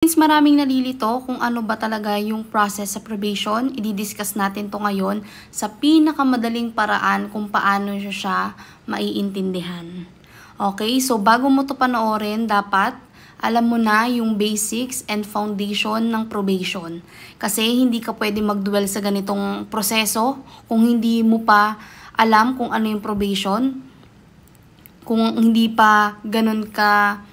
Since maraming nalilito kung ano ba talaga yung process sa probation, i-discuss natin to ngayon sa pinakamadaling paraan kung paano siya maiintindihan. Okay, so bago mo to panoorin, dapat alam mo na yung basics and foundation ng probation. Kasi hindi ka pwede mag-dwell sa ganitong proseso kung hindi mo pa alam kung ano yung probation, kung hindi pa ganun ka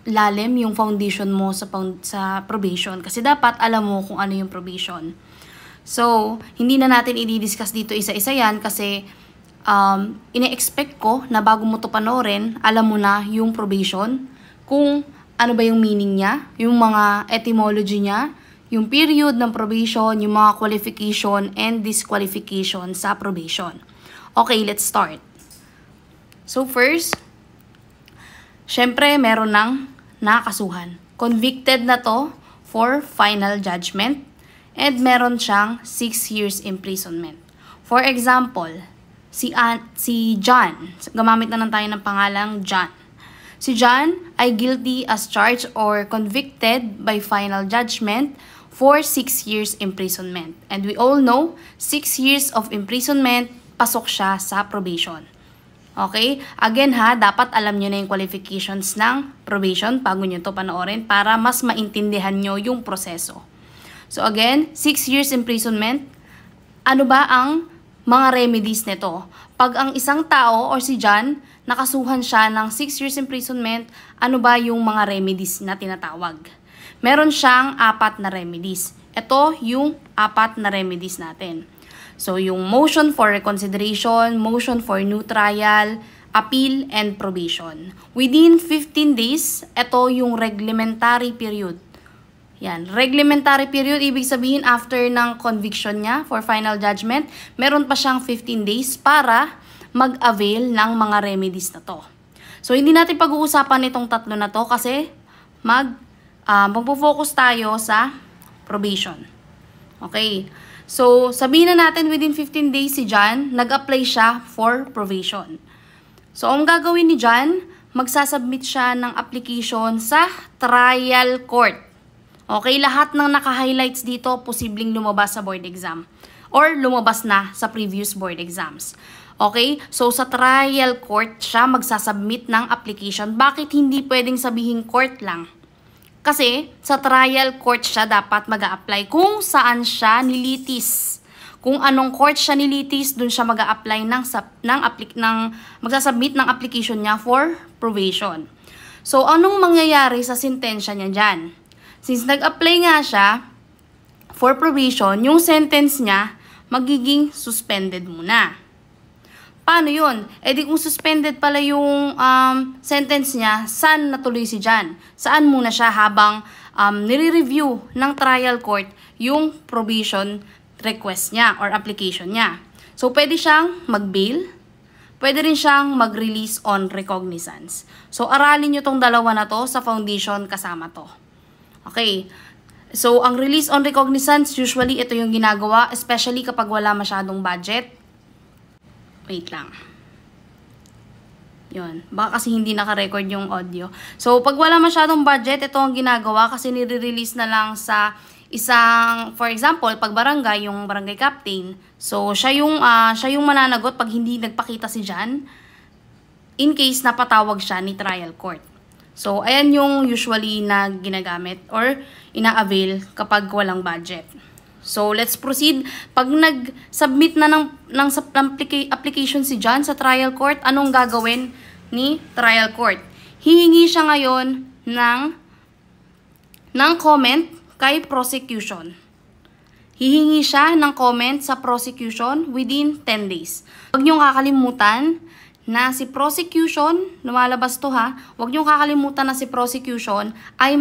lalim yung foundation mo sa probation. Kasi dapat alam mo kung ano yung probation. So, hindi na natin i-discuss dito isa-isa yan kasi ine-expect ko na bago mo to panoorin, alam mo na yung probation, kung ano ba yung meaning niya, yung mga etymology niya, yung period ng probation, yung mga qualification and disqualification sa probation. Okay, let's start. So first, syempre meron ng nakasuhan. Convicted na to for final judgment and meron siyang 6 years imprisonment. For example, si John, gamamit na lang tayo ng pangalang John. Si John ay guilty as charged or convicted by final judgment for 6 years imprisonment. And we all know, 6 years of imprisonment, pasok siya sa probation. Okay? Again ha, dapat alam nyo na yung qualifications ng probation bago nyo to panoorin para mas maintindihan nyo yung proseso. So again, 6 years imprisonment. Ano ba ang mga remedies nito? Pag ang isang tao or si John, nakasuhan siya ng 6 years imprisonment, ano ba yung mga remedies na tinatawag? Meron siyang 4 na remedies. Ito yung 4 na remedies natin. So, yung motion for reconsideration, motion for new trial, appeal, and probation. Within 15 days, ito yung reglementary period. Yan, reglementary period, ibig sabihin after ng conviction niya for final judgment, meron pa siyang 15 days para mag-avail ng mga remedies na to. So, hindi natin pag-uusapan itong 3 na to kasi magpo-focus tayo sa probation. Okay. So, sabihin na natin within 15 days si John, nag-apply siya for probation. So, ang gagawin ni John, magsasubmit siya ng application sa trial court. Okay, lahat ng naka-highlights dito, posibleng lumabas sa board exam. Or lumabas na sa previous board exams. Okay, so sa trial court siya magsasubmit ng application. Bakit hindi pwedeng sabihin court lang? Kasi sa trial court siya dapat mag-a-apply kung saan siya nilitis. Kung anong court siya nilitis, dun siya mag-a-apply magsasubmit ng application niya for probation. So, anong mangyayari sa sentensya niya dyan? Since nag-apply nga siya for probation, yung sentence niya magiging suspended muna. Paano yun? E di kung suspended pala yung sentence niya, saan natuloy si John? Saan muna siya habang nire-review ng trial court yung probation request niya or application niya? So, pwede siyang mag-bail, pwede rin siyang mag-release on recognizance. So, aralin nyo tong dalawa na to sa foundation kasama to. Okay. So, ang release on recognizance, usually ito yung ginagawa, especially kapag wala masyadong budget. Wait lang. Yun. Baka kasi hindi naka-record yung audio. So, pag wala masyadong budget, ito ang ginagawa kasi nire-release na lang sa isang, for example, pag barangay, yung barangay captain. So, siya yung mananagot pag hindi nagpakita si John in case napatawag siya ni trial court. So, ayan yung usually na ginagamit or ina-avail kapag walang budget. So, let's proceed. Pag nag-submit na ng application si John sa trial court, anong gagawin ni trial court? Hihingi siya ngayon ng comment kay prosecution. Hihingi siya ng comment sa prosecution within 10 days. Huwag niyong kakalimutan na si prosecution, lumalabas to ha, huwag niyong kakalimutan na si prosecution ay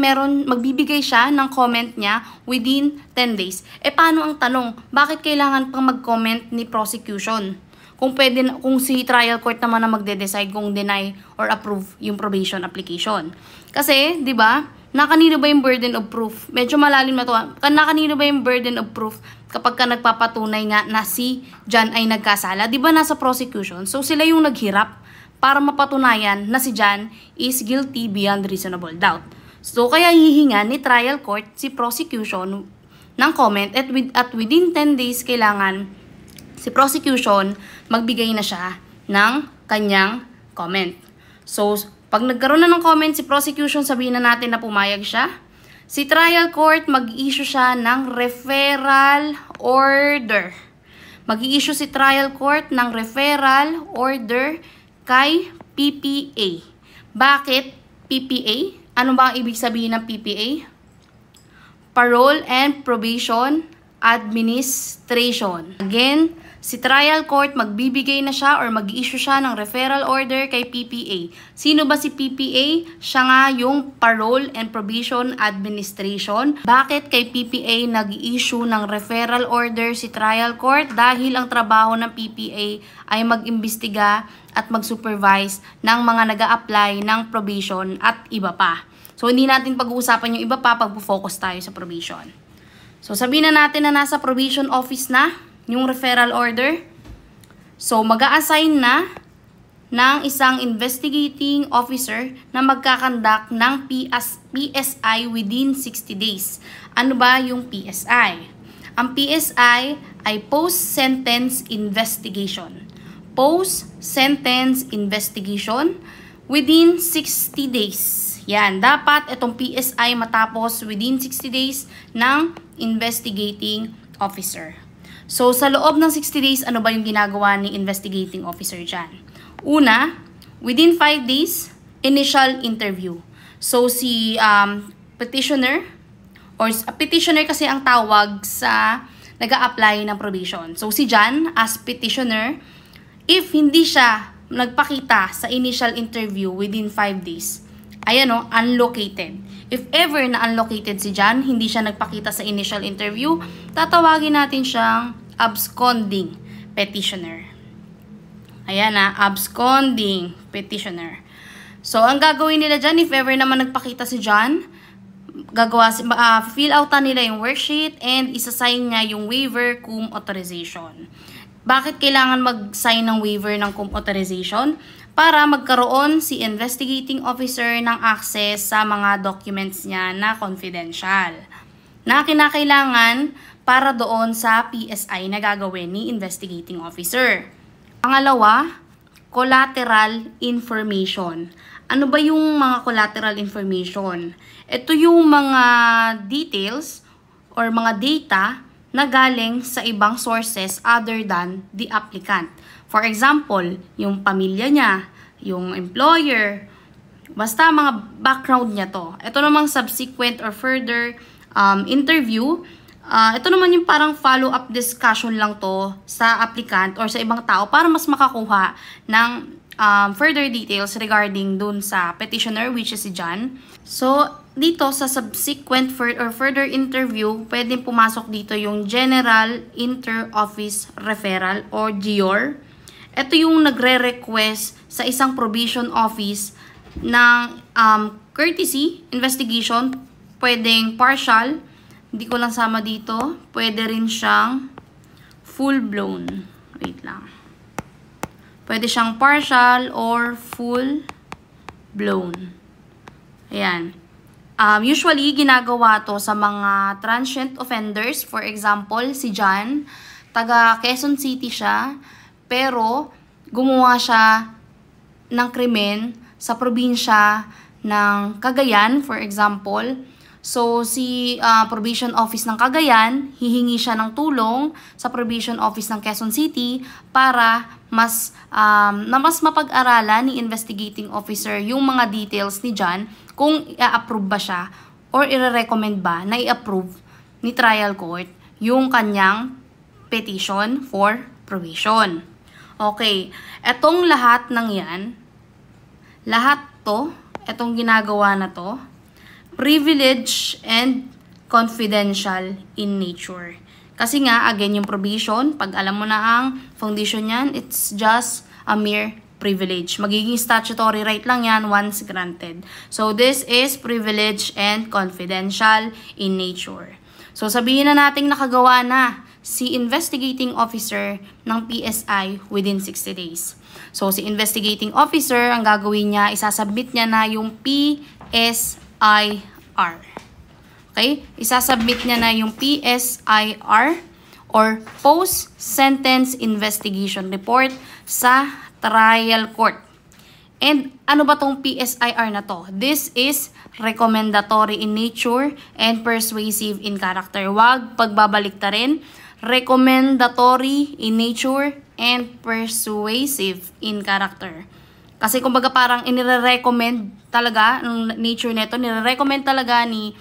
magbibigay siya ng comment niya within 10 days. E paano ang tanong? Bakit kailangan pang mag-comment ni prosecution? Kung si trial court naman na magde-decide kung deny or approve yung probation application. Kasi, di ba, nakanino ba yung burden of proof? Medyo malalim na to. Nakanino ba yung burden of proof kapag ka nagpapatunay nga na si John ay nagkasala? Di ba nasa prosecution? So sila yung naghirap para mapatunayan na si John is guilty beyond reasonable doubt. So, kaya hihinga ni trial court si prosecution ng comment at within 10 days kailangan si prosecution magbigay na siya ng kanyang comment. So, pag nagkaroon na ng comment si prosecution, sabihin na natin na pumayag siya. Si trial court mag-issue siya ng referral order. Mag-i-issue si trial court ng referral order kay PPA. Bakit PPA? Ano ba ang ibig sabihin ng PPA? Parole and Probation Administration. Again, si trial court magbibigay na siya or mag-issue siya ng referral order kay PPA. Sino ba si PPA? Siya nga yung Parole and Probation Administration. Bakit kay PPA nag-issue ng referral order si trial court? Dahil ang trabaho ng PPA ay mag-imbestiga at mag-supervise ng mga nag-a-apply ng probation at iba pa. So, hindi natin pag-uusapan yung iba pa pag-focus tayo sa probation. So, sabihin na natin na nasa probation office na yung referral order. So, mag-a-assign na ng isang investigating officer na magkakandak ng PSI within 60 days. Ano ba yung PSI? Ang PSI ay Post-Sentence Investigation. Post-Sentence Investigation within 60 days. Yan, dapat itong PSI matapos within 60 days ng investigating officer. So, sa loob ng 60 days, ano ba yung ginagawa ni investigating officer dyan? Una, within 5 days, initial interview. So, si petitioner, or petitioner kasi ang tawag sa nag-a-apply ng probation. So, si John, as petitioner, if hindi siya nagpakita sa initial interview within 5 days, ayan o, unlocated. If ever na unlocated si John, hindi siya nagpakita sa initial interview, tatawagin natin siyang absconding petitioner. Ayan na, absconding petitioner. So, ang gagawin nila dyan, if ever naman nagpakita si John, fill outan nila yung worksheet and isasign niya yung waiver cum authorization. Bakit kailangan mag-sign ng waiver ng cum authorization? Para magkaroon si investigating officer ng access sa mga documents niya na confidential na kinakailangan para doon sa PSI na gagawin ni investigating officer. Pangalawa, collateral information. Ano ba yung mga collateral information? Ito yung mga details or mga data na galing sa ibang sources other than the applicant. For example, yung pamilya niya, yung employer, basta mga background niya to. Ito namang subsequent or further interview. Ito naman yung parang follow-up discussion lang to sa applicant or sa ibang tao para mas makakuha ng further details regarding dun sa petitioner, which is si John. So, dito sa subsequent or further interview, pwedeng pumasok dito yung General Inter-Office Referral or GIOR. Ito yung nagre-request sa isang probation office ng courtesy investigation. Pwedeng partial, hindi ko lang sama dito. Pwede rin siyang full-blown. Wait lang. Pwede siyang partial or full-blown. Ayan. Usually, ginagawa to sa mga transient offenders. For example, si John, taga Quezon City siya, pero gumawa siya ng krimen sa probinsya ng Cagayan, for example. So, si probation office ng Cagayan, hihingi siya ng tulong sa probation office ng Quezon City para mas mapag-aralan ni investigating officer yung mga details ni John kung i-approve ba siya or i-recommend ba na i-approve ni trial court yung kanyang petition for probation. Okay, etong lahat ng yan, lahat to, etong ginagawa na to, privilege and confidential in nature. Kasi nga, again, yung probation, pag alam mo na ang foundation yan, it's just a mere privilege. Magiging statutory right lang yan once granted. So, this is privilege and confidential in nature. So, sabihin na natin nakagawa na si investigating officer ng PSI within 60 days. So, si investigating officer, ang gagawin niya, isasubmit niya na yung PSI PSIR. Okay? Isasubmit niya na yung PSIR or Post-Sentence Investigation Report sa trial court. And ano ba tong PSIR na to? This is recommendatory in nature and persuasive in character. Wag pagbabalik ta rin. Recommendatory in nature and persuasive in character. Kasi kumbaga parang inire-recommend talaga ng nature nito, nire-recommend talaga ni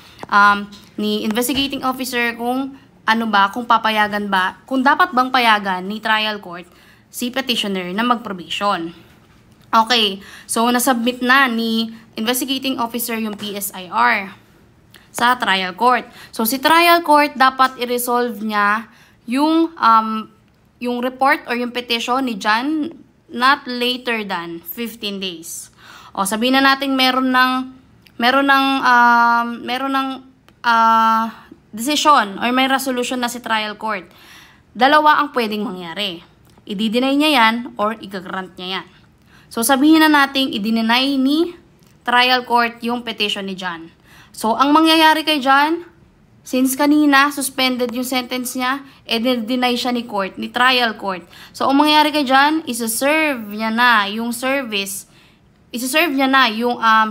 investigating officer kung ano ba, kung papayagan ba, kung dapat bang payagan ni trial court si petitioner na mag-probation. Okay, so nasubmit na ni investigating officer yung PSIR sa trial court. So si trial court dapat i-resolve niya yung report or yung petition ni John not later than 15 days. O sabihin na natin meron ng decision or may resolution na si trial court. Dalawa ang pwedeng mangyari. I-deny niya yan or i-grant niya yan. So sabihin na natin i-deny ni trial court yung petition ni John. So ang mangyayari kay John, since kanina, suspended yung sentence niya, deny siya ni trial court. So, ang mangyayari kay John, isa-serve niya na yung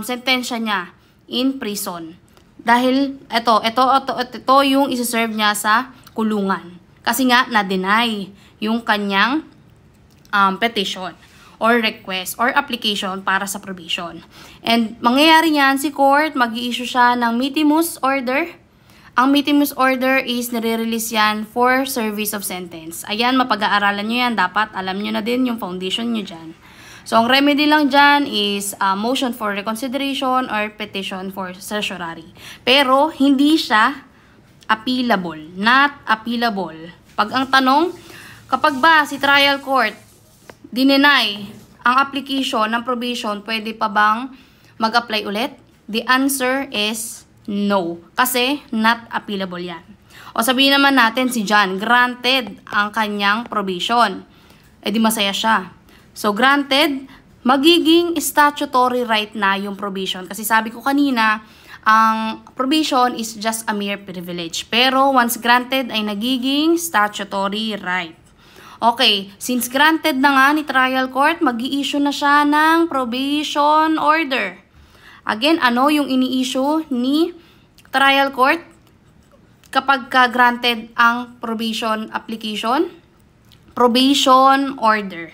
sentensya niya in prison. Dahil, ito yung isa-serve niya sa kulungan. Kasi nga, na-deny yung kanyang petition or request or application para sa probation. And, mangyayari niyan, si court, mag-i-issue siya ng mitimus order. Ang mitimus order is nire-release yan for service of sentence. Ayan, mapag-aaralan nyo yan. Dapat alam nyo na din yung foundation nyo dyan. So, ang remedy lang dyan is motion for reconsideration or petition for certiorari. Pero, hindi siya appealable. Not appealable. Pag ang tanong, kapag ba si trial court dineny ang application ng probation, pwede pa bang mag-apply ulit? The answer is no. Kasi not appealable yan. O sabihin naman natin si John, granted ang kanyang probation. E di masaya siya. So granted, magiging statutory right na yung probation. Kasi sabi ko kanina, ang probation is just a mere privilege. Pero once granted ay nagiging statutory right. Okay, since granted na nga ni trial court, mag-i-issue na siya ng probation order. Again, ano yung ini-issue ni trial court kapag ka-granted ang probation application? Probation order.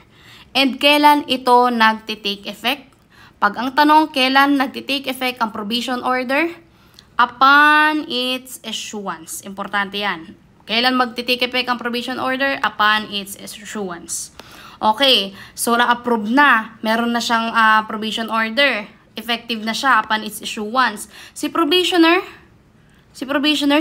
And kailan ito nagtitake effect? Pag ang tanong, kailan nagtitake effect ang probation order? Upon its issuance. Importante yan. Kailan magtitake effect ang probation order? Upon its issuance. Okay, so na-approve na. Meron na siyang probation order. Effective na siya upon its issuance. Si probationer,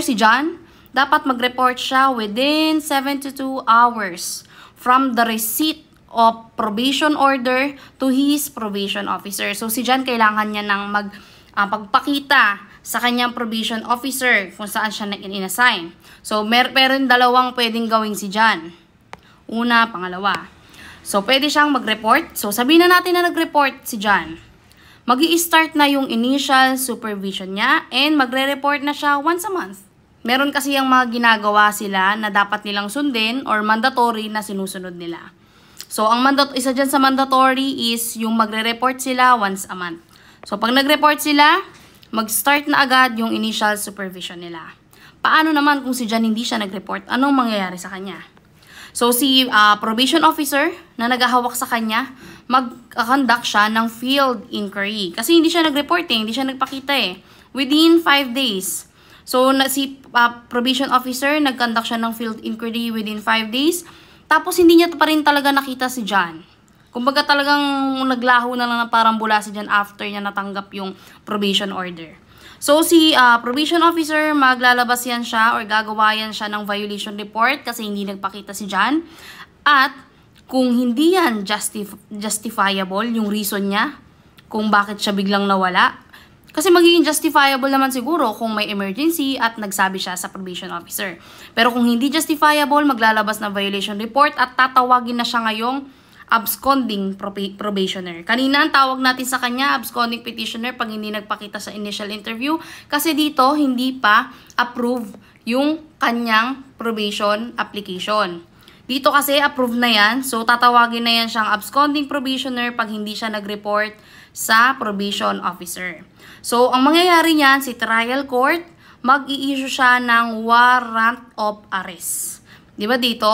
si John, dapat mag-report siya within 72 hours from the receipt of probation order to his probation officer. So si John, kailangan niya ng pagpakita sa kanyang probation officer kung saan siya in-assign. So meron dalawang pwedeng gawin si John. Una, pangalawa. So pwede siyang mag-report. So sabihin na natin na nag-report si John. Mag-i-start na yung initial supervision niya and magre-report na siya once a month. Meron kasi yung mga ginagawa sila na dapat nilang sundin or mandatory na sinusunod nila. So, isa dyan sa mandatory is yung magre-report sila once a month. So, pag nag-report sila, mag-start na agad yung initial supervision nila. Paano naman kung si John hindi siya nag-report? Anong mangyayari sa kanya? So, si probation officer na naghahawak sa kanya, mag-conduct siya ng field inquiry. Kasi hindi siya nag-report hindi siya nagpakita within 5 days. So, si probation officer, nag-conduct siya ng field inquiry within 5 days. Tapos, hindi niya pa rin talaga nakita si John. Kumbaga talagang naglaho na lang na parang bula si John after niya natanggap yung probation order. So, si probation officer, maglalabas yan siya or gagawa yan siya ng violation report kasi hindi nagpakita si John. At kung hindi yan justifiable, yung reason niya, kung bakit siya biglang nawala, kasi magiging justifiable naman siguro kung may emergency at nagsabi siya sa probation officer. Pero kung hindi justifiable, maglalabas ng violation report at tatawagin na siya ngayong absconding probationer. Kanina ang tawag natin sa kanya, absconding petitioner, pag hindi nagpakita sa initial interview. Kasi dito, hindi pa approve yung kanyang probation application. Dito kasi, approve na yan. So, tatawagin na yan siyang absconding probationer pag hindi siya nag-report sa probation officer. So, ang mangyayari niyan, si trial court, mag-i-issue siya ng warrant of arrest. Di ba dito,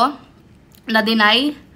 na-deny?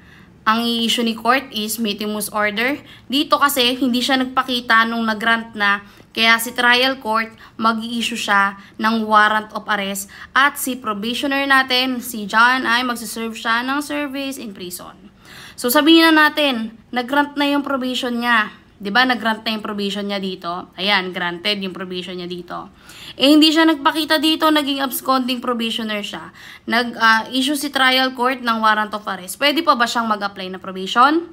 Ang i-issue ni court is Metimus order. Dito kasi, hindi siya nagpakita nung nag-grant na. Kaya si trial court, mag-i-issue siya ng warrant of arrest. At si probationer natin, si John, ay magsiserve siya ng service in prison. So sabihin na natin, nag-grant na yung probation niya. Diba, nag-grant na yung probation niya dito. Ayan, granted yung probation niya dito. Eh, hindi siya nagpakita dito, naging absconding probationer siya. Nag-issue si trial court ng warrant of arrest. Pwede pa ba siyang mag-apply na probation?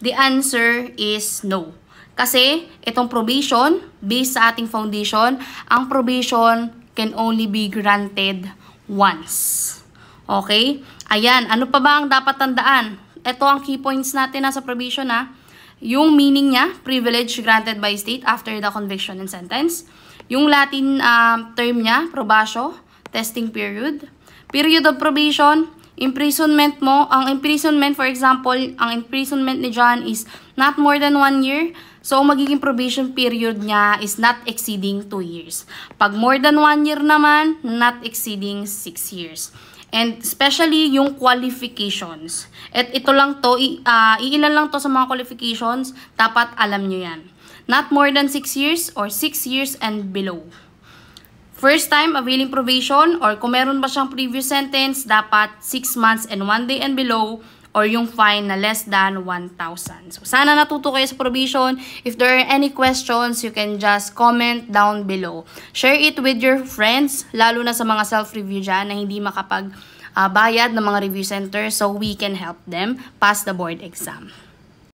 The answer is no. Kasi, itong probation, based sa ating foundation, ang probation can only be granted once. Okay? Ayan, ano pa ba ang dapat tandaan? Ito ang key points natin sa probation ha. Yung meaning niya, privilege granted by state after the conviction and sentence. Yung Latin term niya, probatio, testing period. Period of probation, imprisonment mo. Ang imprisonment, for example, ang imprisonment ni John is not more than 1 year. So, magiging probation period niya is not exceeding 2 years. Pag more than 1 year naman, not exceeding 6 years. And especially yung qualifications. At ito lang to, iilan lang to sa mga qualifications, dapat alam nyo yan. Not more than 6 years or 6 years and below. First time availing probation or kung meron ba siyang previous sentence, dapat 6 months and 1 day and below or yung fine na less than 1,000. So, sana natuto kayo sa probation. If there are any questions, you can just comment down below. Share it with your friends, lalo na sa mga self-review dyan na hindi makapag bayad ng mga review center so we can help them pass the board exam.